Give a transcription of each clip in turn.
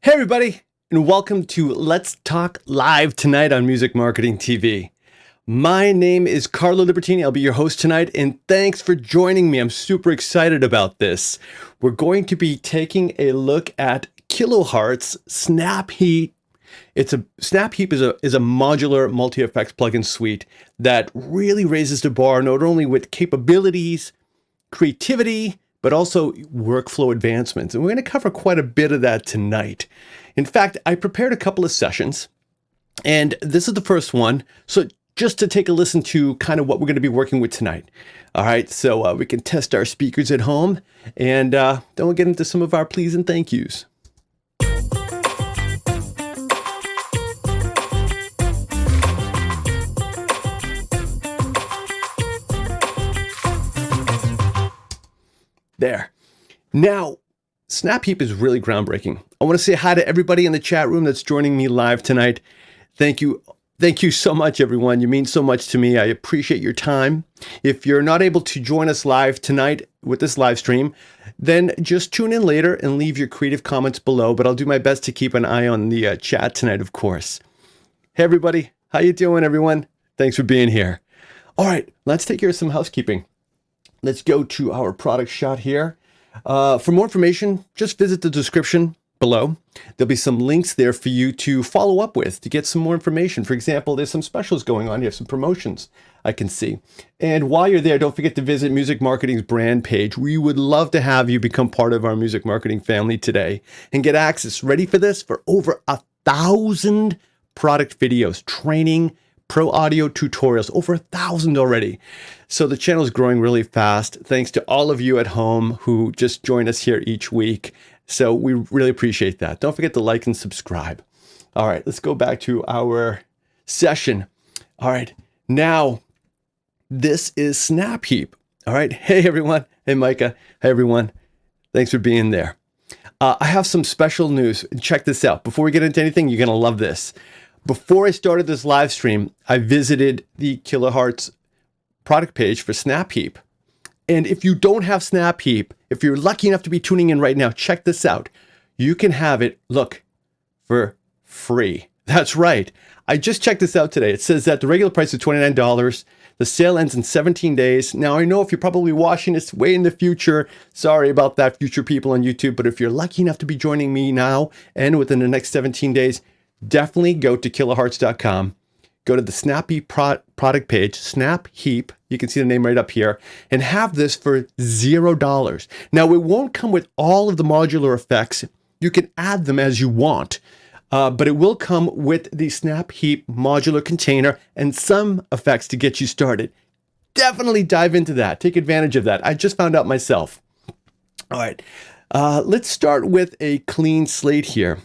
Hey everybody, and welcome to Let's Talk Live tonight on Music Marketing TV. My name is Carlo Libertini. I'll be your host tonight, and thanks for joining me. I'm super excited about this. We're going to be taking a look at Kilohearts Snap Heap. Snap Heap is a modular multi-effects plugin suite that really raises the bar, not only with capabilities, creativity, but also workflow advancements. And we're going to cover quite a bit of that tonight. In fact, I prepared a couple of sessions, and this is the first one. So just to take a listen to kind of what we're going to be working with tonight. All right, so we can test our speakers at home, and then we'll get into some of our please and thank yous. There. Now, Snap Heap is really groundbreaking. I want to say hi to everybody in the chat room that's joining me live tonight. Thank you. Thank you so much, everyone. You mean so much to me. I appreciate your time. If you're not able to join us live tonight with this live stream, then just tune in later and leave your creative comments below, but I'll do my best to keep an eye on the chat tonight, of course. Hey, everybody. How you doing, everyone? Thanks for being here. All right, let's take care of some housekeeping. Let's go to our product shot here. For more information, just visit the description below. There'll be some links there for you to follow up with to get some more information. For example, there's some specials going on. You have some promotions I can see. And while you're there, don't forget to visit Music Marketing's brand page. We would love to have you become part of our Music Marketing family today and get access. Ready for this? For over 1,000 product videos, training, pro audio tutorials, over 1,000 already. So the channel is growing really fast. Thanks to all of you at home who just join us here each week. So we really appreciate that. Don't forget to like and subscribe. All right, let's go back to our session. All right, now this is Snap Heap. All right, hey everyone. Hey Micah. Hey everyone. Thanks for being there. I have some special news. Check this out. Before we get into anything, you're gonna love this. Before I started this live stream, I visited the Kilohearts product page for Snap Heap. And if you don't have Snap Heap, if you're lucky enough to be tuning in right now, check this out. You can have it, look, for free. That's right. I just checked this out today. It says that the regular price is $29. The sale ends in 17 days. Now, I know if you're probably watching this way in the future, sorry about that, future people on YouTube, but if you're lucky enough to be joining me now and within the next 17 days, definitely go to kilohearts.com. Go to the Snap Heap product page, Snap Heap. You can see the name right up here, and have this for $0. Now, it won't come with all of the modular effects. You can add them as you want, but it will come with the Snap Heap modular container and some effects to get you started. Definitely dive into that. Take advantage of that. I just found out myself. All right, let's start with a clean slate here.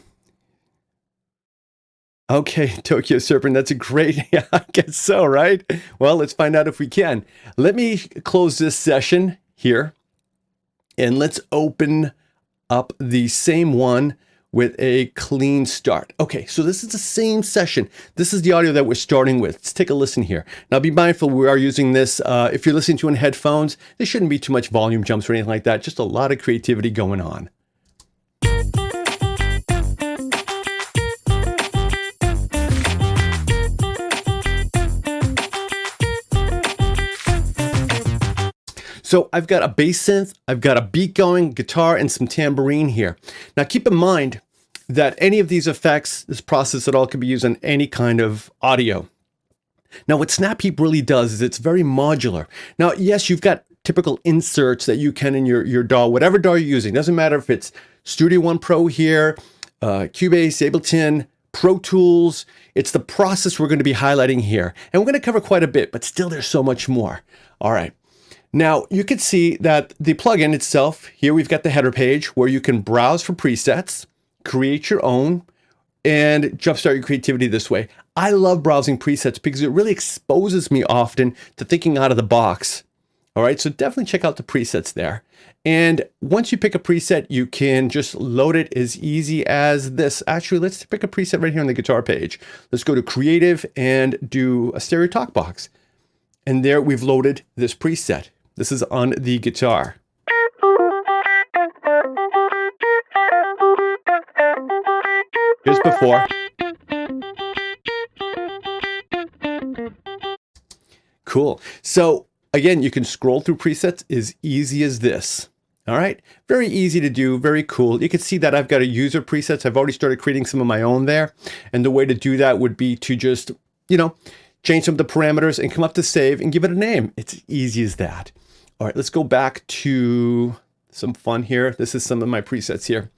Okay, Tokyo Serpent, that's a great, yeah, I guess so, right? Well, let's find out if we can. Let me close this session here, and let's open up the same one with a clean start. Okay, so this is the same session. This is the audio that we're starting with. Let's take a listen here. Now, be mindful, we are using this, if you're listening to in headphones, there shouldn't be too much volume jumps or anything like that, just a lot of creativity going on. So I've got a bass synth, I've got a beat going, guitar, and some tambourine here. Now keep in mind that any of these effects, this process at all, can be used on any kind of audio. Now what Snap Heap really does is it's very modular. Now yes, you've got typical inserts that you can in your DAW, whatever DAW you're using. Doesn't matter if it's Studio One Pro here, Cubase, Ableton, Pro Tools. It's the process we're going to be highlighting here. And we're going to cover quite a bit, but still there's so much more. All right. Now, you can see that the plugin itself, here we've got the header page where you can browse for presets, create your own, and jumpstart your creativity this way. I love browsing presets because it really exposes me often to thinking out of the box. All right, so definitely check out the presets there. And once you pick a preset, you can just load it as easy as this. Actually, let's pick a preset right here on the guitar page. Let's go to Creative and do a stereo talk box. And there we've loaded this preset. This is on the guitar. Here's before. Cool. So again, you can scroll through presets as easy as this. All right. Very easy to do. Very cool. You can see that I've got a user presets. I've already started creating some of my own there. And the way to do that would be to just, change some of the parameters and come up to save and give it a name. It's easy as that. All right, let's go back to some fun here. This is some of my presets here.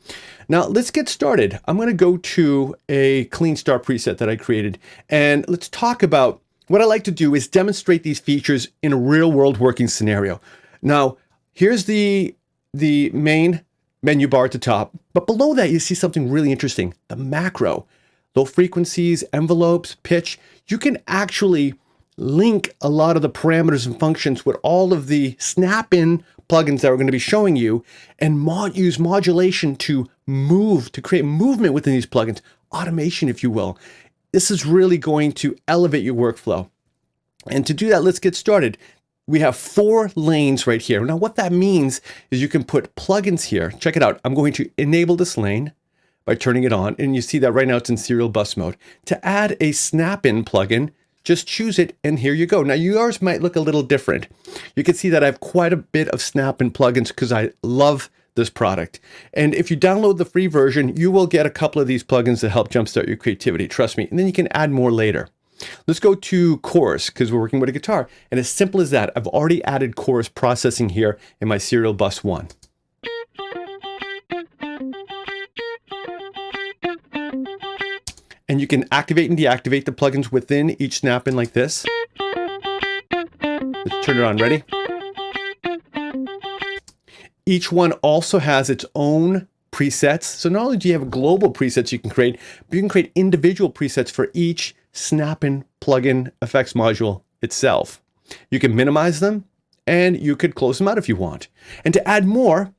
Now let's get started. I'm going to go to a clean start preset that I created. And let's talk about what I like to do is demonstrate these features in a real world working scenario. Now, here's the main menu bar at the top, but below that you see something really interesting, the macro. Low frequencies, envelopes, pitch. You can actually link a lot of the parameters and functions with all of the Snapin plugins that we're going to be showing you and use modulation to create movement within these plugins, automation, if you will. This is really going to elevate your workflow. And to do that, let's get started. We have 4 lanes right here. Now, what that means is you can put plugins here. Check it out. I'm going to enable this lane by turning it on. And you see that right now it's in serial bus mode. To add a Snapin plugin, just choose it and here you go. Now yours might look a little different. You can see that I have quite a bit of Snapin plugins because I love this product. And if you download the free version, you will get a couple of these plugins to help jumpstart your creativity. Trust me. And then you can add more later. Let's go to chorus because we're working with a guitar. And as simple as that, I've already added chorus processing here in my serial bus 1. And you can activate and deactivate the plugins within each Snapin like this. Let's turn it on. Ready? Each one also has its own presets. So not only do you have global presets you can create, but you can create individual presets for each Snapin plugin effects module itself. You can minimize them and you could close them out if you want. And to add more,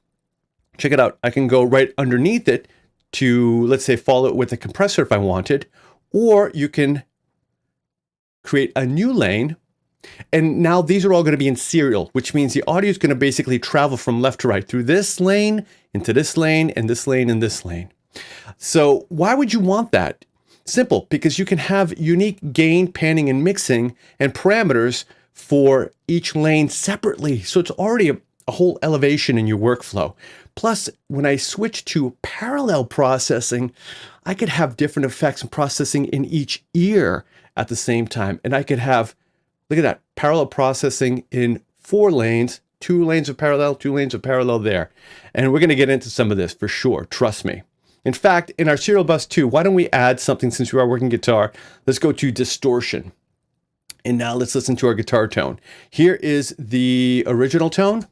check it out. I can go right underneath it to, let's say, follow it with a compressor if I wanted, or you can create a new lane. And now these are all going to be in serial, which means the audio is going to basically travel from left to right through this lane, into this lane, and this lane, and this lane. So why would you want that? Simple, because you can have unique gain, panning, and mixing and parameters for each lane separately. So it's already a whole elevation in your workflow. Plus, when I switch to parallel processing, I could have different effects and processing in each ear at the same time. And I could have, look at that, parallel processing in 4 lanes, 2 lanes of parallel, 2 lanes of parallel there. And we're going to get into some of this for sure. Trust me. In fact, in our serial bus 2, why don't we add something since we are working guitar? Let's go to distortion. And now let's listen to our guitar tone. Here is the original tone.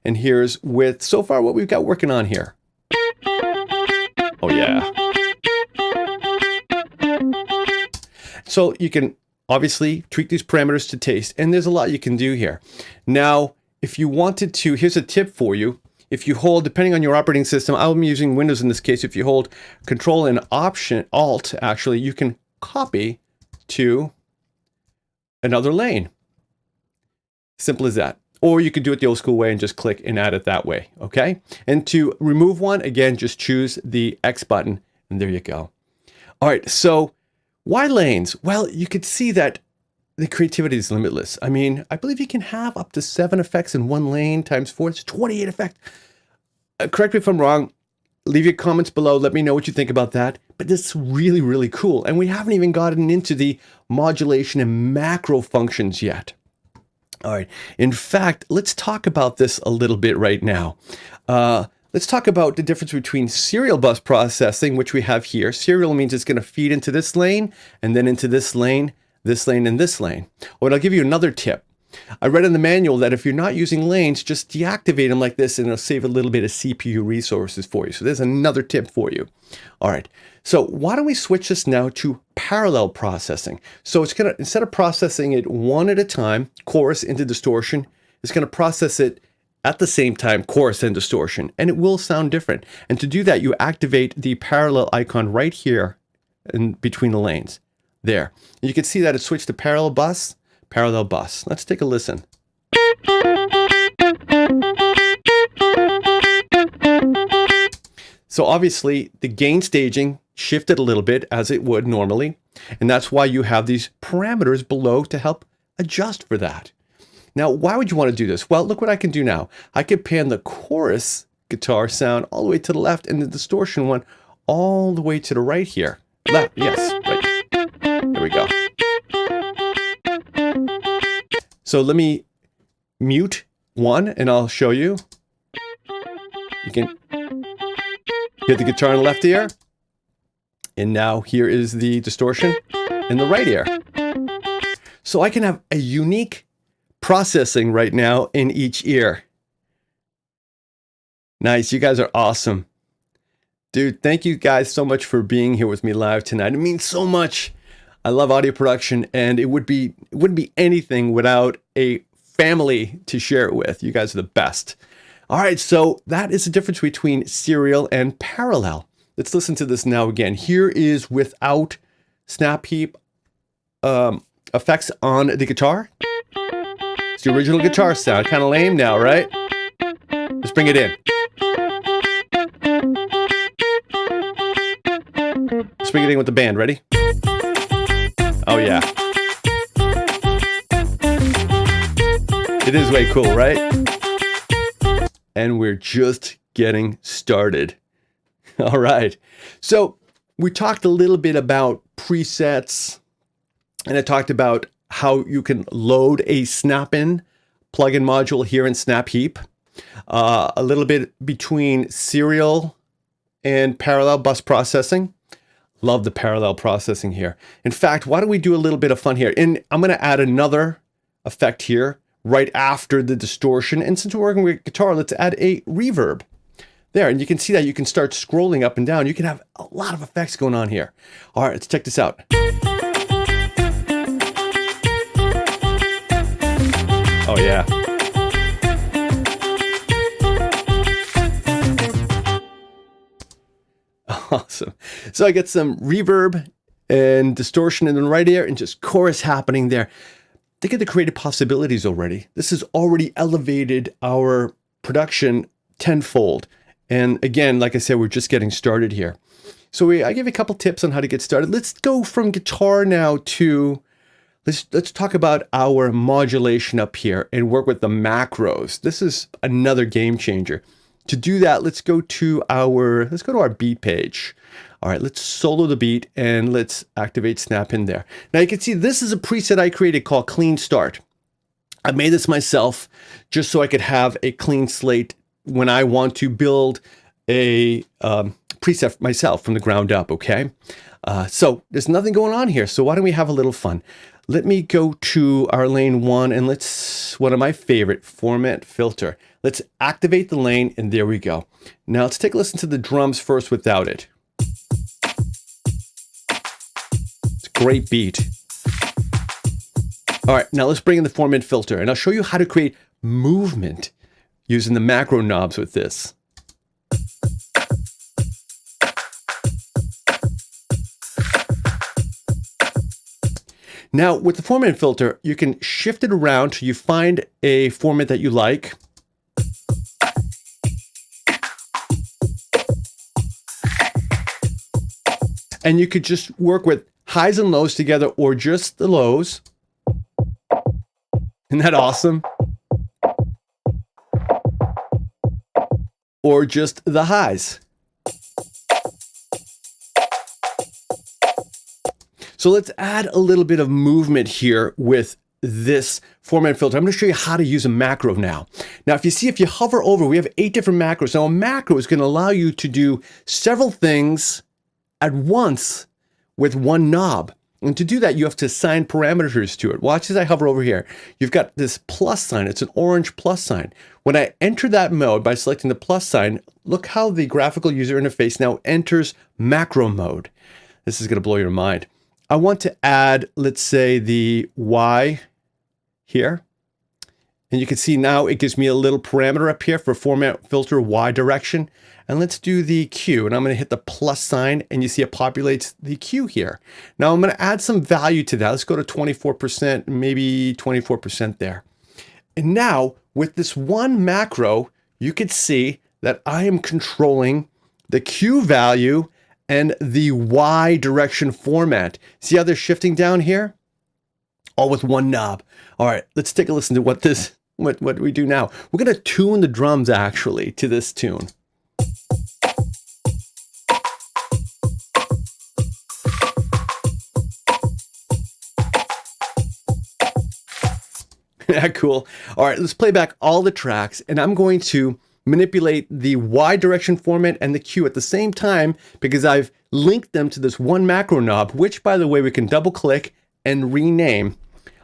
And here's with, so far, what we've got working on here. Oh, yeah. So you can obviously tweak these parameters to taste, and there's a lot you can do here. Now, if you wanted to, here's a tip for you. If you hold, depending on your operating system, I'm using Windows in this case. If you hold Control and Alt, actually, you can copy to another lane. Simple as that. Or you could do it the old school way and just click and add it that way, okay? And to remove one, again, just choose the X button, and there you go. All right, so why lanes? Well, you could see that the creativity is limitless. I mean, I believe you can have up to 7 effects in one lane times 4. It's 28 effects. Correct me if I'm wrong. Leave your comments below. Let me know what you think about that. But this is really, really cool. And we haven't even gotten into the modulation and macro functions yet. All right. In fact, let's talk about this a little bit right now. Let's talk about the difference between serial bus processing, which we have here. Serial means it's going to feed into this lane and then into this lane, and this lane. Oh, and I'll give you another tip. I read in the manual that if you're not using lanes, just deactivate them like this and it'll save a little bit of CPU resources for you. So there's another tip for you. All right. So why don't we switch this now to parallel processing? So it's going to, instead of processing it one at a time, chorus into distortion, it's going to process it at the same time, chorus and distortion, and it will sound different. And to do that, you activate the parallel icon right here in between the lanes. There. And you can see that it switched to parallel bus, parallel bus. Let's take a listen. So obviously the gain staging shifted a little bit as it would normally, and that's why you have these parameters below to help adjust for that. Now, why would you want to do this? Well, look what I can do now. I can pan the chorus guitar sound all the way to the left and the distortion one all the way to the right here. Left, yes, right. There we go. So let me mute one and I'll show you. You can hit the guitar in the left ear. And now here is the distortion in the right ear. So I can have a unique processing right now in each ear. Nice, you guys are awesome. Dude, thank you guys so much for being here with me live tonight. It means so much. I love audio production, and it wouldn't be anything without a family to share it with. You guys are the best. All right, so that is the difference between serial and parallel. Let's listen to this now again. Here is without Snap Heap effects on the guitar. It's the original guitar sound. Kind of lame now, right? Let's bring it in. Let's bring it in with the band. Ready? Oh, yeah. It is way cool, right? And we're just getting started. All right. So we talked a little bit about presets, and I talked about how you can load a Snapin plugin module here in Snap Heap. A little bit between serial and parallel bus processing. Love the parallel processing here. In fact, why don't we do a little bit of fun here? And I'm going to add another effect here right after the distortion. And since we're working with guitar, let's add a reverb there. And you can see that you can start scrolling up and down. You can have a lot of effects going on here. All right, let's check this out. Oh, yeah. Awesome. So I get some reverb and distortion in the right ear and just chorus happening there. Think of the creative possibilities already. This has already elevated our production tenfold. And again, like I said, we're just getting started here. So I gave a couple tips on how to get started. Let's go from guitar now to, let's talk about our modulation up here and work with the macros. This is another game changer. To do that, let's go to our beat page. All right, let's solo the beat and let's activate Snapin there. Now you can see this is a preset I created called Clean Start. I made this myself just so I could have a clean slate when I want to build a preset myself from the ground up, okay? So there's nothing going on here, so why don't we have a little fun? Let me go to our lane 1 and one of my favorite, format filter. Let's activate the lane and there we go. Now let's take a listen to the drums first without it. It's a great beat. All right, now let's bring in the format filter and I'll show you how to create movement using the macro knobs with this. Now with the format filter, you can shift it around till you find a format that you like. And you could just work with highs and lows together or just the lows. Isn't that awesome? Or just the highs. So let's add a little bit of movement here with this format filter. I'm going to show you how to use a macro now. Now, if you hover over, we have 8 different macros. Now, a macro is going to allow you to do several things at once with one knob. And to do that, you have to assign parameters to it. Watch as I hover over here. You've got this plus sign. It's an orange plus sign. When I enter that mode by selecting the plus sign, look how the graphical user interface now enters macro mode. This is going to blow your mind. I want to add, let's say, the Y here. And you can see now it gives me a little parameter up here for format filter Y direction. And let's do the Q, and I'm going to hit the plus sign, and you see it populates the Q here. Now I'm going to add some value to that. Let's go to 24%, maybe 24% there. And now with this one macro, you could see that I am controlling the Q value and the Y direction format. See how they're shifting down here? All with one knob. All right, let's take a listen to what we do now. We're gonna tune the drums actually to this tune. Yeah, cool. All right, let's play back all the tracks, and I'm going to manipulate the Y direction format and the Q at the same time because I've linked them to this one macro knob, which, by the way, we can double click and rename.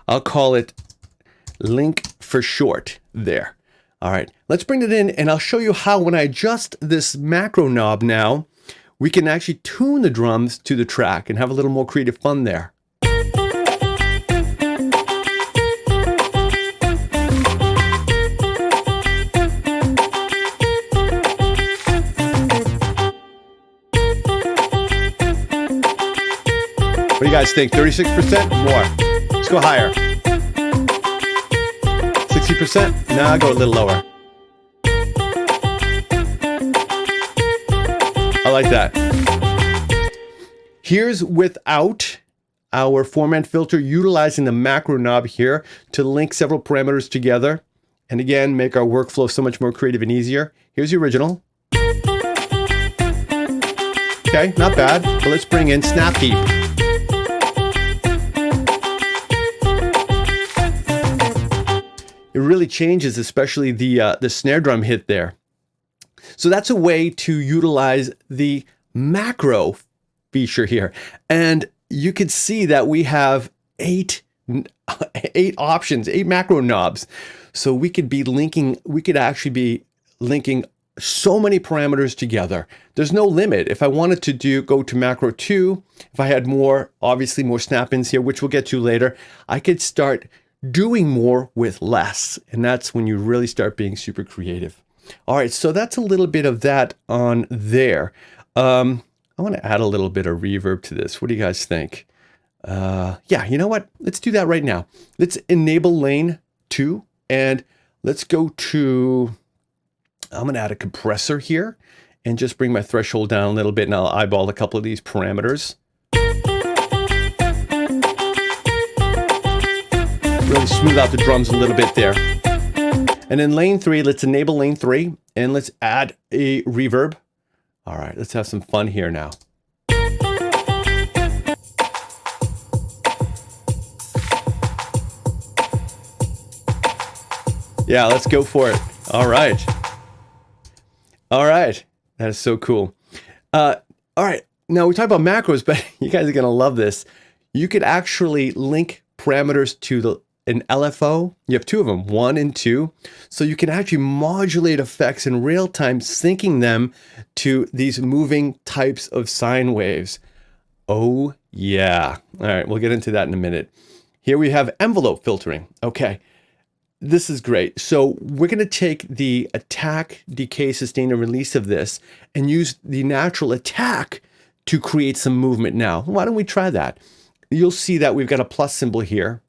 I'll call it link for short there. All right, let's bring it in, and I'll show you how when I adjust this macro knob now, we can actually tune the drums to the track and have a little more creative fun there. What do you guys think? 36%? More. Let's go higher. 60%? Nah, I'll go a little lower. I like that. Here's without our format filter, utilizing the macro knob here to link several parameters together. And again, make our workflow so much more creative and easier. Here's the original. Okay, not bad. But let's bring in Snap Heap. It really changes, especially the snare drum hit there. So that's a way to utilize the macro feature here. And you could see that we have eight options, 8 macro knobs. So we could actually be linking so many parameters together. There's no limit. If I wanted to go to macro 2, if I had obviously more snap-ins here, which we'll get to later, I could start doing more with less. And that's when you really start being super creative. All right, so that's a little bit of that on there. I want to add a little bit of reverb to this. What do you guys think? Yeah, you know what? Let's do that right now. Let's enable lane 2 and let's go to, I'm going to add a compressor here and just bring my threshold down a little bit, and I'll eyeball a couple of these parameters. Really smooth out the drums a little bit there. And in lane 3, let's enable lane 3 and let's add a reverb. All right, let's have some fun here now. Yeah, let's go for it. All right. All right. That is so cool. All right. Now we talk about macros, but you guys are going to love this. You could actually link parameters to an LFO. You have 2 of them, 1 and 2. So you can actually modulate effects in real time, syncing them to these moving types of sine waves. Oh yeah. All right, we'll get into that in a minute. Here we have envelope filtering. Okay, this is great. So we're going to take the attack, decay, sustain, and release of this and use the natural attack to create some movement now. Why don't we try that? You'll see that we've got a plus symbol here.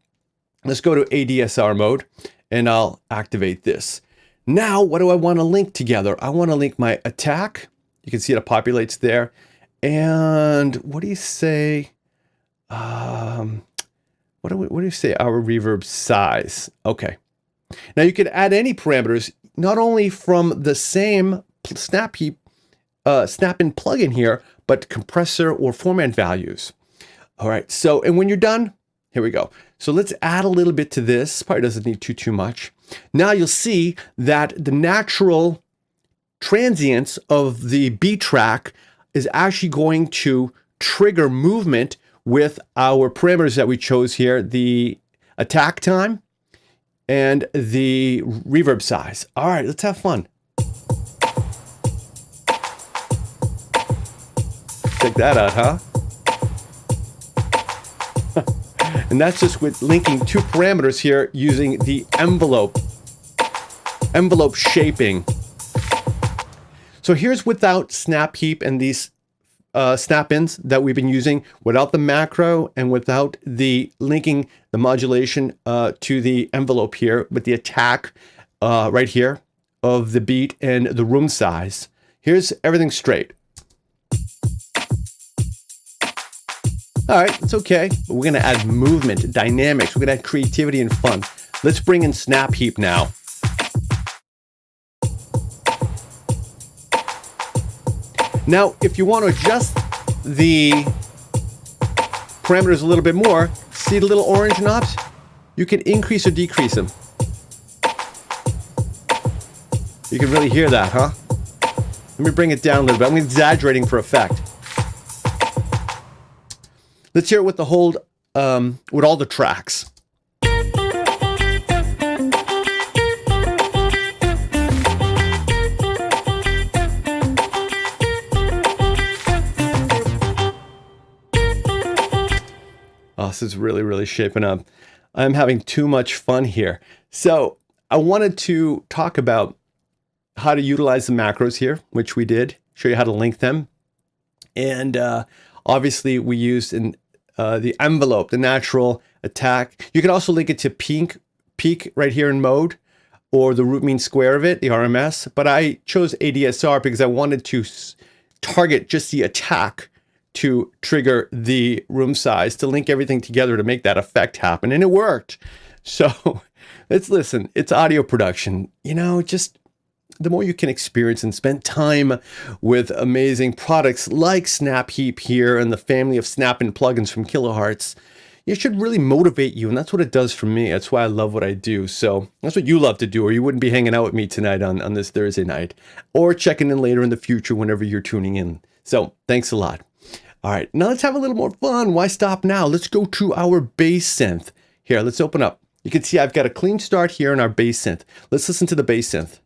Let's go to ADSR mode and I'll activate this. Now, what do I want to link together? I want to link my attack. You can see it populates there. And what do you say? What do you say? Our reverb size. Okay. Now you can add any parameters, not only from the same Snap Heap, Snapin plugin here, but compressor or format values. All right. So, and when you're done, here we go. So let's add a little bit to this. Probably doesn't need too much. Now you'll see that the natural transients of the beat track is actually going to trigger movement with our parameters that we chose here, the attack time and the reverb size. All right, let's have fun. Check that out, huh? And that's just with linking 2 parameters here using the envelope shaping. So here's without Snap Heap and these snap-ins that we've been using, without the macro and without the linking the modulation to the envelope here with the attack right here. of the beat and the room size. Here's everything straight. All right, it's okay, but we're gonna add movement, dynamics, we're gonna add creativity and fun. Let's bring in Snap Heap now. Now, if you want to adjust the parameters a little bit more, see the little orange knobs? You can increase or decrease them. You can really hear that, huh? Let me bring it down a little bit. I'm exaggerating for effect. Let's hear it with the hold, with all the tracks. Oh, this is really, really shaping up. I'm having too much fun here. So I wanted to talk about how to utilize the macros here, which we did, show you how to link them. And obviously we used in the envelope, the natural attack. You can also link it to peak right here in mode, or the root mean square of it, the RMS. But I chose ADSR because I wanted to target just the attack to trigger the room size, to link everything together to make that effect happen. And it worked. So let's listen. It's audio production. You know, just the more you can experience and spend time with amazing products like Snap Heap here and the family of Snapin plugins from Kilohearts, it should really motivate you. And that's what it does for me. That's why I love what I do. So that's what you love to do, or you wouldn't be hanging out with me tonight on this Thursday night, or checking in later in the future whenever you're tuning in. So thanks a lot. All right, now let's have a little more fun. Why stop now? Let's go to our bass synth. Here, let's open up. You can see I've got a clean start here in our bass synth. Let's listen to the bass synth.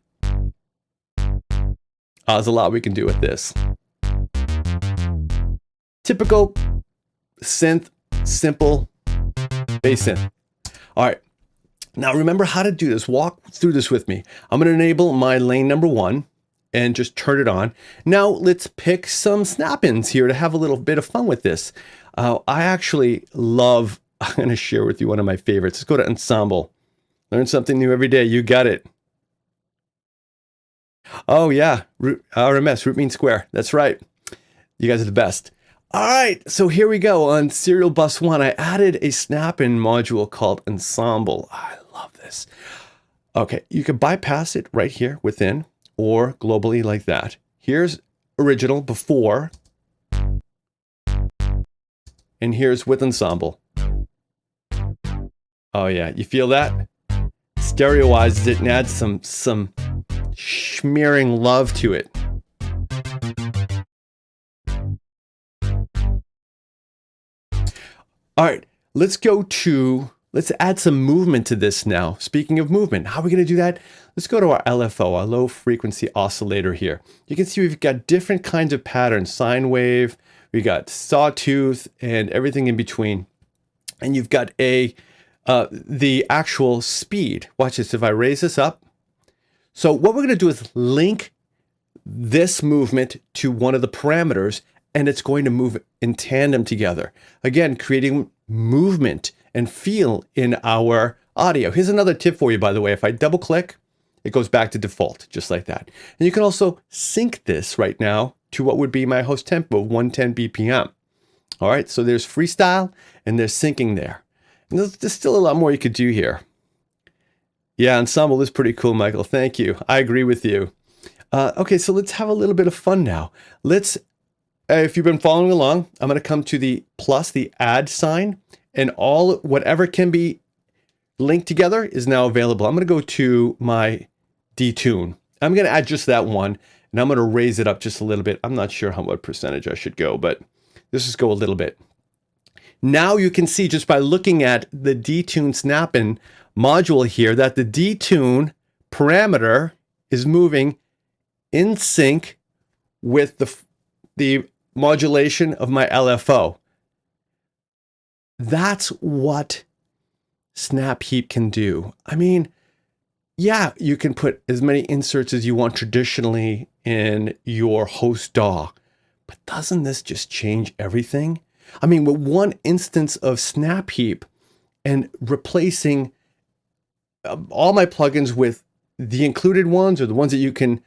There's a lot we can do with this. Typical synth, simple bass synth. All right, now remember how to do this. Walk through this with me. I'm going to enable my lane number 1 and just turn it on. Now let's pick some snap-ins here to have a little bit of fun with this. I actually love, I'm going to share with you one of my favorites. Let's go to ensemble. Learn something new every day. You got it. Oh yeah, RMS, root mean square. That's right. You guys are the best. All right, so here we go. On serial bus 1, I added a snap-in module called ensemble. I love this. Okay, you can bypass it right here within, or globally like that. Here's original before, and here's with ensemble. Oh yeah, you feel that? Stereoizes it and adds some smearing love to it. All right, let's add some movement to this now. Speaking of movement, how are we going to do that? Let's go to our LFO, our low frequency oscillator here. You can see we've got different kinds of patterns, sine wave, we got sawtooth, and everything in between. And you've got the actual speed. Watch this, if I raise this up. So what we're going to do is link this movement to one of the parameters, and it's going to move in tandem together. Again, creating movement and feel in our audio. Here's another tip for you, by the way. If I double click, it goes back to default, just like that. And you can also sync this right now to what would be my host tempo, 110 BPM. All right, so there's freestyle and there's syncing there. And there's still a lot more you could do here. Yeah, ensemble is pretty cool, Michael. Thank you. I agree with you. Okay, so let's have a little bit of fun now. Let's, if you've been following along, I'm going to come to the plus, the add sign, and whatever can be linked together is now available. I'm going to go to my detune. I'm going to add just that one, and I'm going to raise it up just a little bit. I'm not sure what percentage I should go, but let's just go a little bit. Now you can see just by looking at the detune Snapin module here that the detune parameter is moving in sync with the modulation of my LFO. That's what Snap Heap can do. I mean, yeah, you can put as many inserts as you want traditionally in your host DAW, but doesn't this just change everything? I mean, with one instance of Snap Heap and replacing all my plugins with the included ones or the ones that you can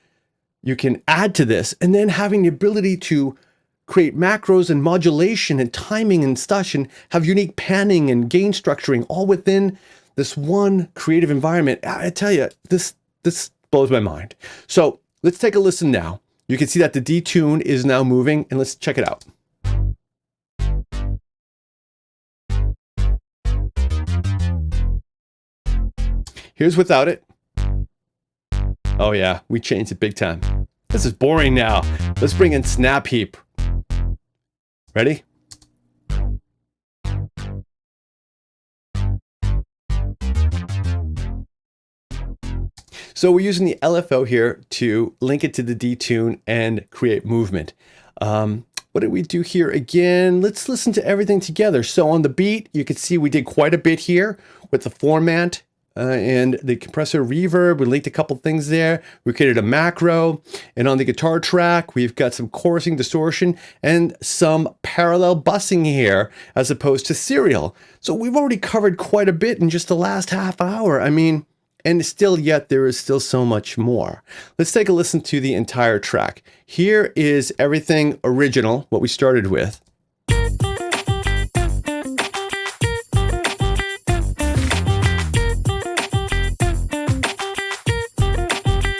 add to this, and then having the ability to create macros and modulation and timing and such, and have unique panning and gain structuring all within this one creative environment. I tell you, this blows my mind. So let's take a listen now. You can see that the detune is now moving, and let's check it out. Here's without it. Oh yeah, we changed it big time. This is boring now. Let's bring in Snap Heap. Ready? So we're using the LFO here to link it to the detune and create movement. What did we do here again? Let's listen to everything together. So on the beat, you can see we did quite a bit here with the format and the compressor reverb. We linked a couple things there. We created a macro. And on the guitar track, we've got some chorusing distortion and some parallel bussing here as opposed to serial. So we've already covered quite a bit in just the last half hour. I mean, and still yet there is still so much more. Let's take a listen to the entire track. Here is everything original, what we started with.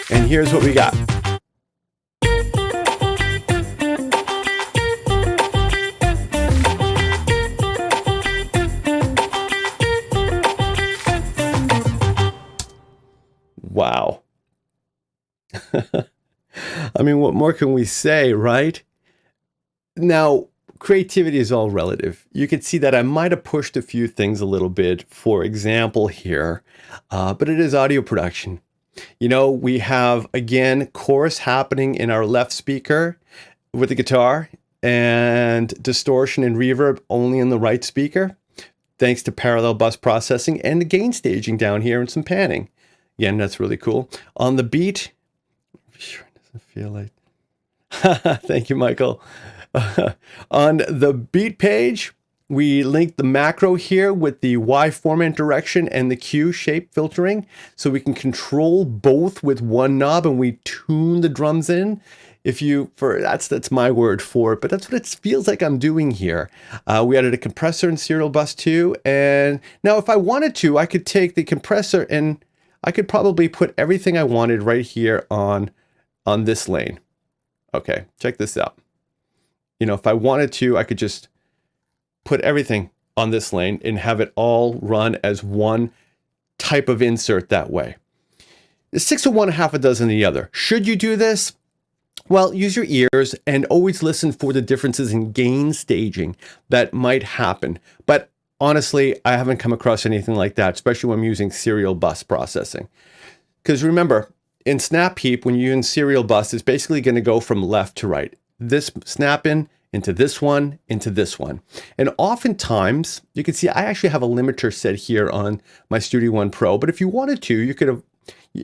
And here's what we got. Wow. I mean, what more can we say, right? Now, creativity is all relative. You can see that I might have pushed a few things a little bit, for example, here, but it is audio production. You know, we have, again, chorus happening in our left speaker with the guitar and distortion and reverb only in the right speaker, thanks to parallel bus processing and the gain staging down here and some panning. Again, that's really cool. On the beat, sure it doesn't feel like, thank you, Michael. On the beat page, we linked the macro here with the Y format direction and the Q shape filtering, so we can control both with one knob, and we tune the drums in. That's my word for it, but that's what it feels like I'm doing here. We added a compressor and serial bus too, and now if I wanted to, I could take the compressor and I could probably put everything I wanted right here on this lane. Okay, check this out. You know, if I wanted to, I could just put everything on this lane and have it all run as one type of insert that way. 6 of one, half a dozen of the other. Should you do this? Well, use your ears and always listen for the differences in gain staging that might happen. But honestly, I haven't come across anything like that, especially when I'm using serial bus processing. Because remember, in Snap Heap, when you're in serial bus, it's basically going to go from left to right. This snap-in into this one, into this one. And oftentimes, you can see I actually have a limiter set here on my Studio One Pro, but if you wanted to, you could have,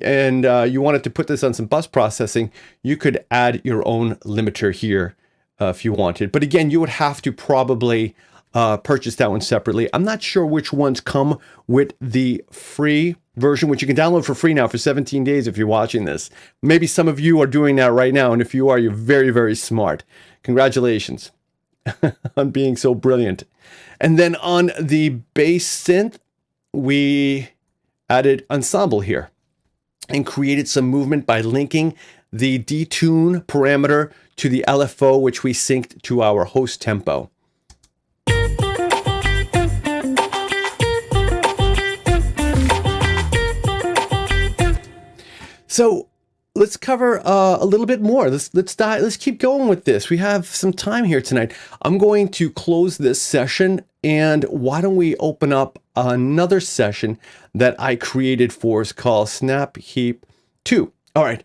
and you wanted to put this on some bus processing, you could add your own limiter here if you wanted. But again, you would have to probably purchase that one separately. I'm not sure which ones come with the free version, which you can download for free now for 17 days if you're watching this. Maybe some of you are doing that right now, and if you are, you're very, very smart. Congratulations on being so brilliant. And then on the bass synth, we added ensemble here and created some movement by linking the detune parameter to the LFO, which we synced to our host tempo. So let's cover a little bit more. Let's keep going with this. We have some time here tonight. I'm going to close this session, and why don't we open up another session that I created for us called Snap Heap 2. All right.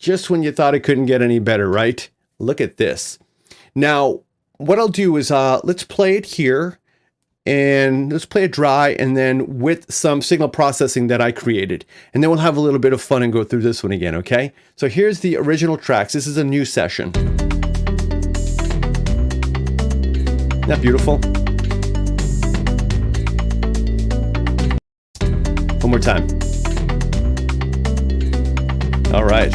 Just when you thought it couldn't get any better, right? Look at this. Now, what I'll do is let's play it here. And let's play it dry, and then with some signal processing that I created. And then we'll have a little bit of fun and go through this one again, okay? So here's the original tracks. This is a new session. Isn't that beautiful? One more time. All right.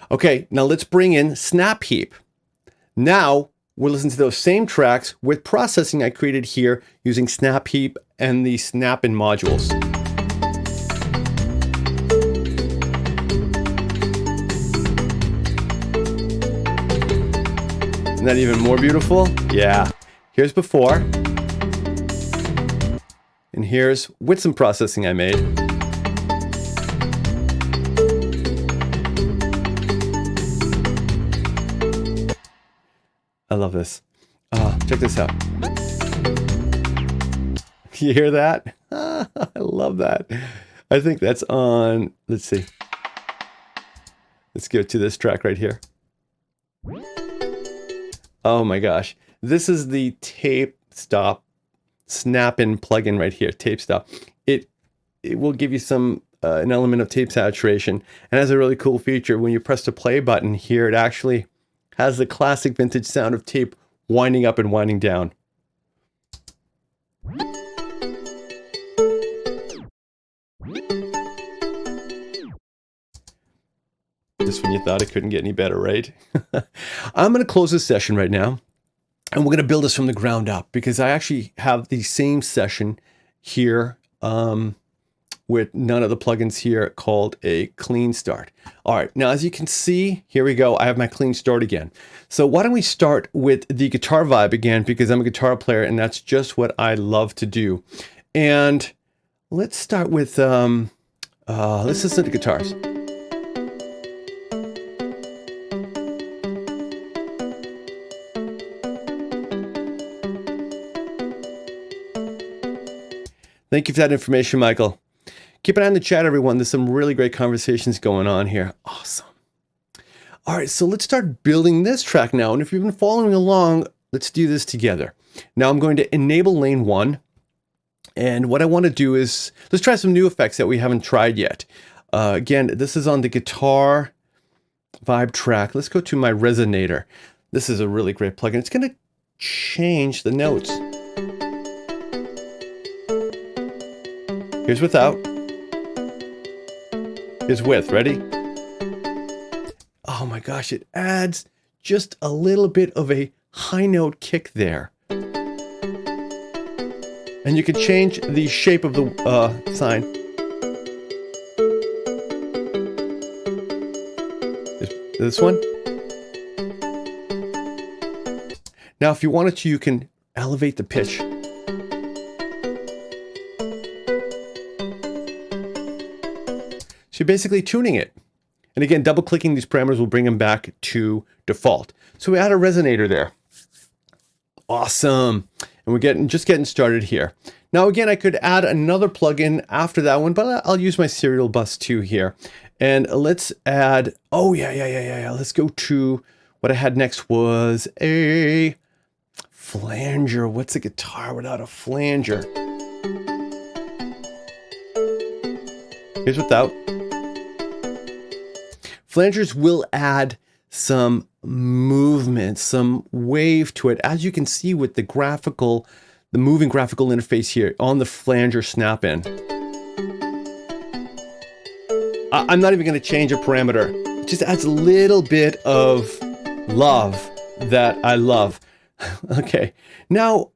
Okay, now let's bring in Snap Heap. Now we'll listen to those same tracks with processing I created here using Snap Heap and the Snapin modules. Isn't that even more beautiful? Yeah. Here's before. And here's with some processing I made. I love this. Check this out. You hear that? I love that. I think that's on, let's see. Let's go to this track right here. Oh my gosh. This is the tape stop Snapin plugin right here, tape stop. It will give you some an element of tape saturation, and has a really cool feature. When you press the play button here, it actually has the classic vintage sound of tape winding up and winding down. Just when you thought it couldn't get any better, right? I'm going to close this session right now, and we're going to build this from the ground up, because I actually have the same session here with none of the plugins here, called a clean start. All right, now as you can see, here we go. I have my clean start again. So why don't we start with the guitar vibe again, because I'm a guitar player and that's just what I love to do. And let's start with, let's listen to the guitars. Thank you for that information, Michael. Keep an eye on the chat, everyone. There's some really great conversations going on here. Awesome. All right, so let's start building this track now. And if you've been following along, let's do this together. Now I'm going to enable lane 1. And what I want to do is, let's try some new effects that we haven't tried yet. Again, this is on the guitar vibe track. Let's go to my resonator. This is a really great plugin. It's going to change the notes. Here's without. Here's with. Ready? Oh my gosh, it adds just a little bit of a high note kick there. And you can change the shape of the sign. This one. Now, if you wanted to, you can elevate the pitch. So you're basically tuning it. And again, double clicking these parameters will bring them back to default. So we add a resonator there. Awesome. And we're just getting started here. Now again, I could add another plugin after that one, but I'll use my serial bus 2 here. And let's add, oh yeah. Let's go to what I had next was a flanger. What's a guitar without a flanger? Here's without. Flangers will add some movement, some wave to it, as you can see with the moving graphical interface here on the flanger Snapin. I'm not even going to change a parameter. It just adds a little bit of love that I love. Okay, now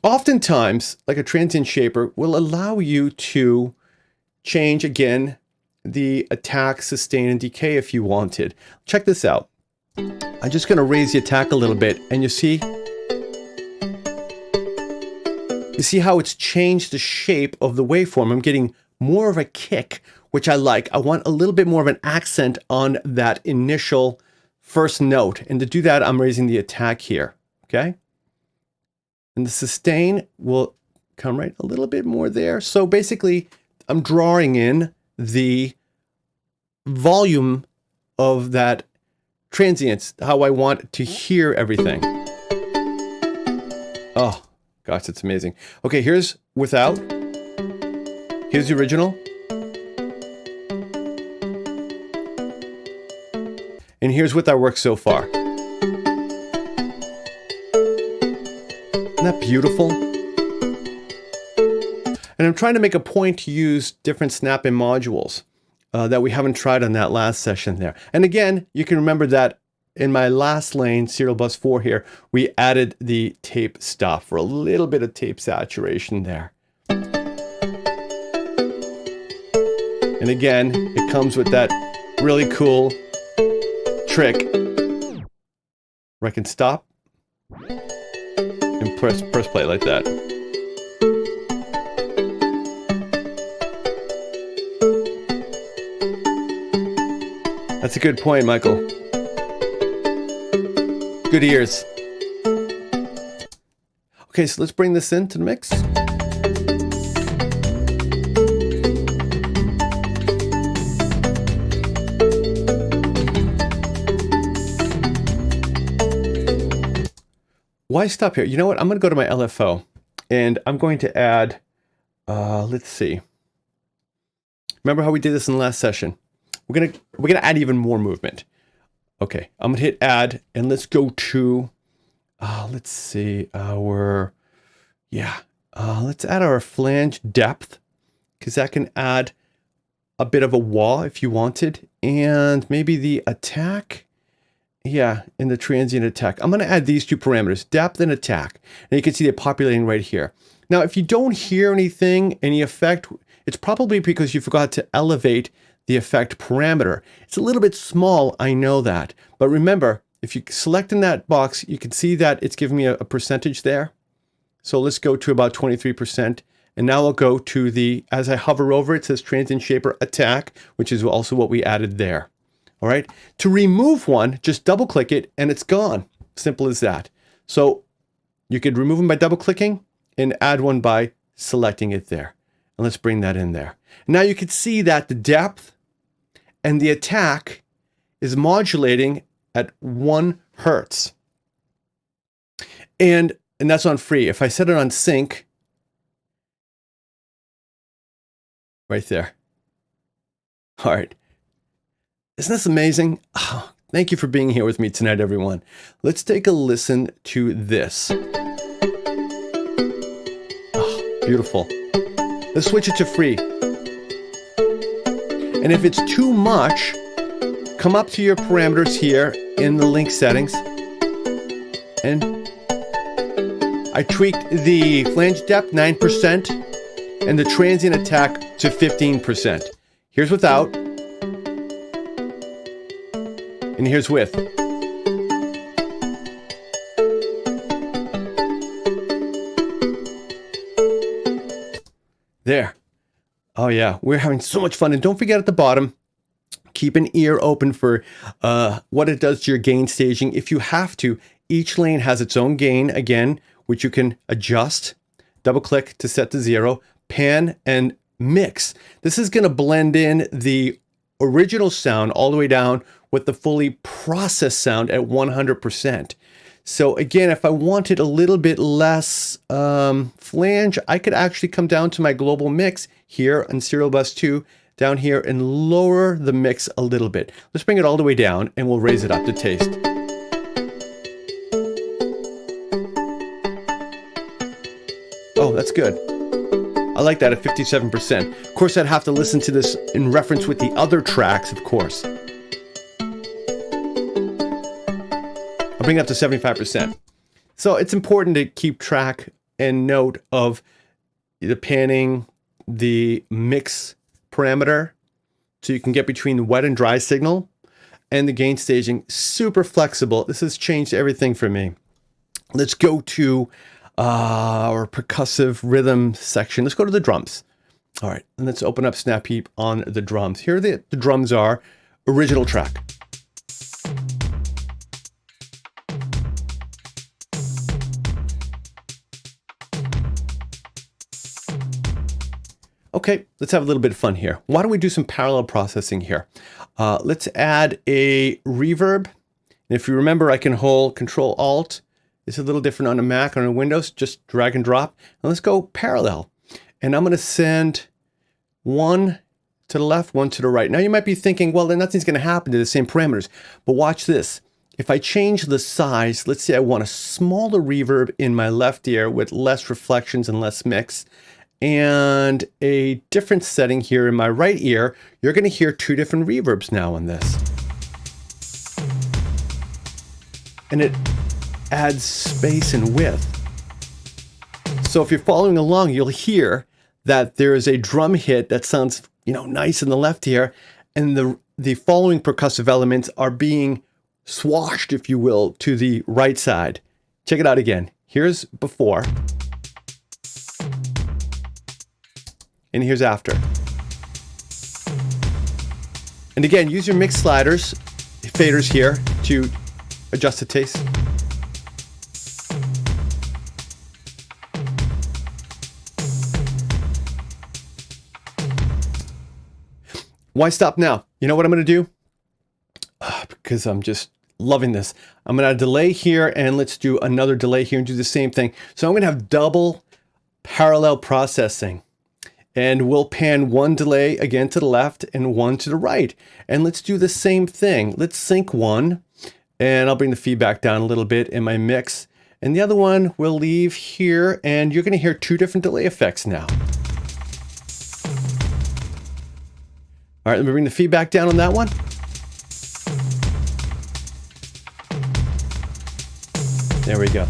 oftentimes, like a transient shaper will allow you to change again the attack, sustain, and decay if you wanted. Check this out. I'm just going to raise the attack a little bit, and you see how it's changed the shape of the waveform. I'm getting more of a kick, which I like. I want a little bit more of an accent on that initial first note. And to do that, I'm raising the attack here, okay? And the sustain will come right a little bit more there. So basically, I'm drawing in the volume of that transients, how I want to hear everything. Oh, gosh, that's amazing. Okay, here's without. Here's the original. And here's with our work so far. Isn't that beautiful? And And I'm trying to make a point to use different Snapin modules that we haven't tried on that last session there. And again, you can remember that in my last lane, serial bus 4 here, we added the tape stuff for a little bit of tape saturation there. And again, it comes with that really cool trick where I can stop and press play like that. That's a good point, Michael. Good ears. Okay, so let's bring this into the mix. Why stop here? You know what? I'm going to go to my LFO and I'm going to add, let's see. Remember how we did this in the last session? We're gonna add even more movement. Okay, I'm gonna hit add and let's go to, let's see, let's add our flange depth because that can add a bit of a wall if you wanted, and maybe the attack. Yeah, in the transient attack. I'm going to add these two parameters, depth and attack. And you can see they're populating right here. Now, if you don't hear anything, any effect, it's probably because you forgot to elevate the effect parameter. It's a little bit small, I know that. But remember, if you select in that box, you can see that it's giving me a percentage there. So let's go to about 23%. And now I'll go to the, as I hover over, it says transient shaper attack, which is also what we added there. All right, to remove one, just double click it and it's gone. Simple as that. So you could remove them by double clicking and add one by selecting it there. And let's bring that in there. Now you can see that the depth and the attack is modulating at 1 hertz. And that's on free. If I set it on sync, right there. All right. Isn't this amazing? Oh, thank you for being here with me tonight, everyone. Let's take a listen to this. Oh, beautiful. Let's switch it to free. And if it's too much, come up to your parameters here in the link settings. And I tweaked the flange depth 9% and the transient attack to 15%. Here's without. And here's with. There. Oh yeah, we're having so much fun. And don't forget at the bottom, keep an ear open for what it does to your gain staging. If you have to, each lane has its own gain, again, which you can adjust. Double click to set to 0, pan and mix. This is going to blend in the original sound all the way down with the fully processed sound at 100%. So again, if I wanted a little bit less flange, I could actually come down to my global mix here on serial bus 2, down here, and lower the mix a little bit. Let's bring it all the way down and we'll raise it up to taste. Oh, that's good. I like that at 57%. Of course, I'd have to listen to this in reference with the other tracks, of course. I'll bring it up to 75%. So it's important to keep track and note of the panning, the mix parameter, so you can get between the wet and dry signal, and the gain staging. Super flexible. This has changed everything for me. Let's go to our percussive rhythm section. Let's go to the drums. All right, and let's open up Snap Heap on the drums. Here the drums are, original track. Okay, let's have a little bit of fun here. Why don't we do some parallel processing here? Let's add a reverb. And if you remember, I can hold Control-Alt. It's a little different on a Mac or on a Windows. Just drag and drop. And let's go parallel. And I'm going to send one to the left, one to the right. Now you might be thinking, well, then nothing's going to happen to the same parameters. But watch this. If I change the size, let's say I want a smaller reverb in my left ear with less reflections and less mix, and a different setting here in my right ear, you're going to hear two different reverbs now on this. And it adds space and width. So if you're following along, you'll hear that there is a drum hit that sounds, nice in the left ear, and the following percussive elements are being swashed, if you will, to the right side. Check it out again. Here's before. And here's after. And again, use your mix sliders, faders here to adjust the taste. Why stop now? You know what I'm going to do? Because I'm just loving this. I'm going to delay here, and let's do another delay here and do the same thing. So I'm going to have double parallel processing. And we'll pan one delay again to the left and one to the right. And let's do the same thing. Let's sync one, and I'll bring the feedback down a little bit in my mix. And the other one we'll leave here, and you're going to hear two different delay effects now. All right, let me bring the feedback down on that one. There we go.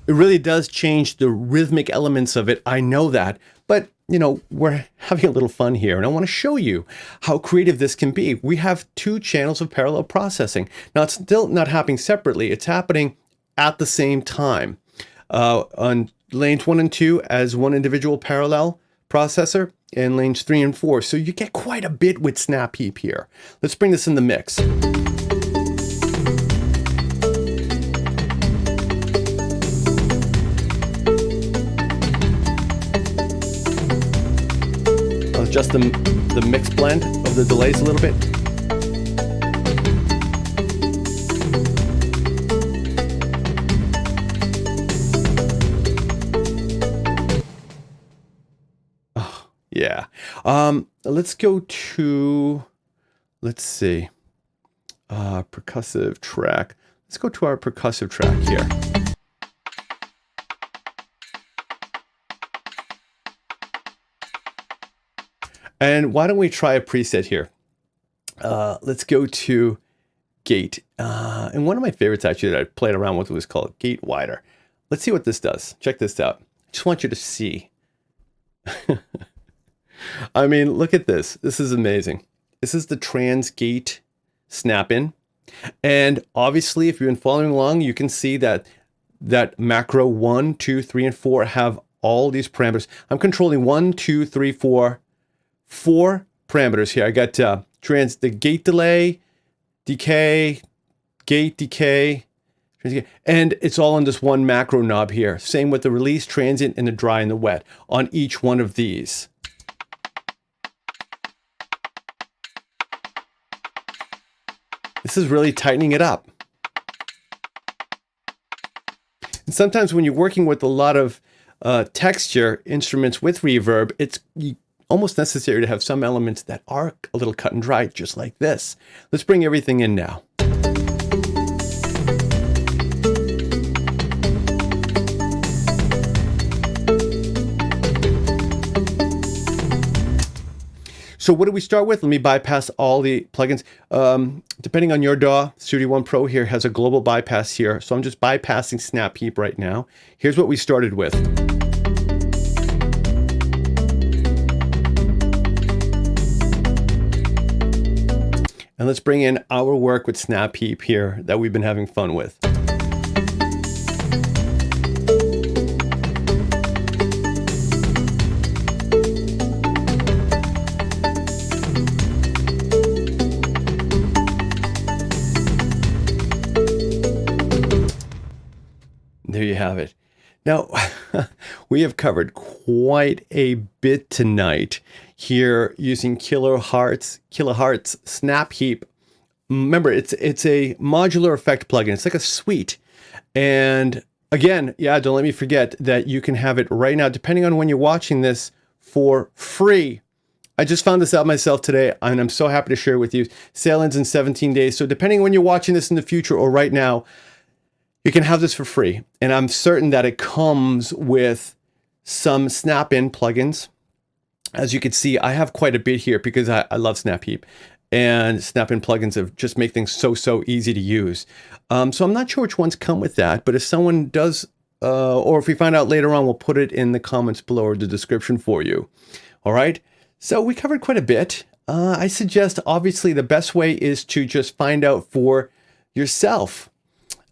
It really does change the rhythmic elements of it. I know that, but we're having a little fun here, and I want to show you how creative this can be. We have two channels of parallel processing. Now, it's still not happening separately. It's happening at the same time. On lanes 1 and 2 as one individual parallel processor, and lanes 3 and 4. So you get quite a bit with Snap Heap here. Let's bring this in the mix. Adjust the mix blend of the delays a little bit. Oh, yeah. Let's go to, let's see, percussive track. Let's go to our percussive track here. And why don't we try a preset here? Let's go to Gate. And one of my favorites actually that I played around with was called Gate Wider. Let's see what this does. Check this out. I just want you to see. I mean, look at this. This is amazing. This is the trans gate snap-in. And obviously, if you've been following along, you can see that macro 1, 2, 3, and 4 have all these parameters. I'm controlling 1, 2, 3, 4 parameters here. I got the gate delay, decay, gate decay, and it's all on this one macro knob here. Same with the release, transient, and the dry and the wet on each one of these. This is really tightening it up. And sometimes when you're working with a lot of texture instruments with reverb, it's almost necessary to have some elements that are a little cut and dry, just like this. Let's bring everything in now. So what do we start with? Let me bypass all the plugins. Depending on your DAW, Studio One Pro here has a global bypass here. So I'm just bypassing Snap Heap right now. Here's what we started with. And let's bring in our work with Snap Heap here that we've been having fun with. There you have it. Now, we have covered quite a bit tonight here using Kilohearts Snap Heap. Remember, it's a modular effect plugin. It's like a suite. And again, yeah, don't let me forget that you can have it right now, depending on when you're watching this, for free. I just found this out myself today, and I'm so happy to share it with you. Sale ends in 17 days. So depending on when you're watching this in the future or right now, you can have this for free. And I'm certain that it comes with some Snapin plugins. As you can see, I have quite a bit here because I love Snap Heap. And Snapin plugins have just make things so easy to use. So I'm not sure which ones come with that, but if someone does, or if we find out later on, we'll put it in the comments below or the description for you. All right. So we covered quite a bit. I suggest, obviously, the best way is to just find out for yourself.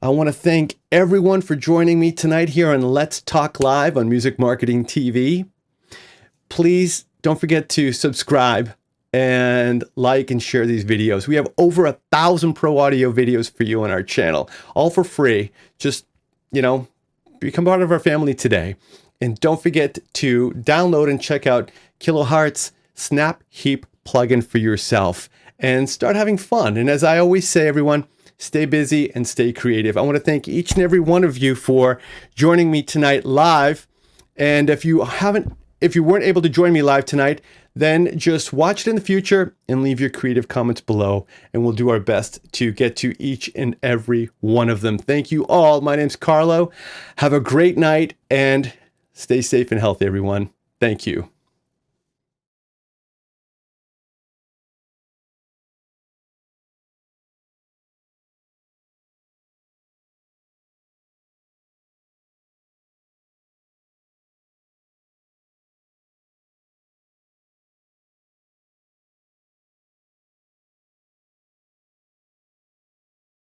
I want to thank everyone for joining me tonight here on Let's Talk Live on Music Marketing TV. Please don't forget to subscribe and like and share these videos. We have over 1,000 pro audio videos for you on our channel, all for free. Just, become part of our family today. And don't forget to download and check out Kilohearts Snap Heap plugin for yourself and start having fun. And as I always say, everyone, stay busy and stay creative. I want to thank each and every one of you for joining me tonight live. And if you weren't able to join me live tonight, then just watch it in the future and leave your creative comments below, and we'll do our best to get to each and every one of them. Thank you all. My name's Carlo. Have a great night and stay safe and healthy, everyone. Thank you.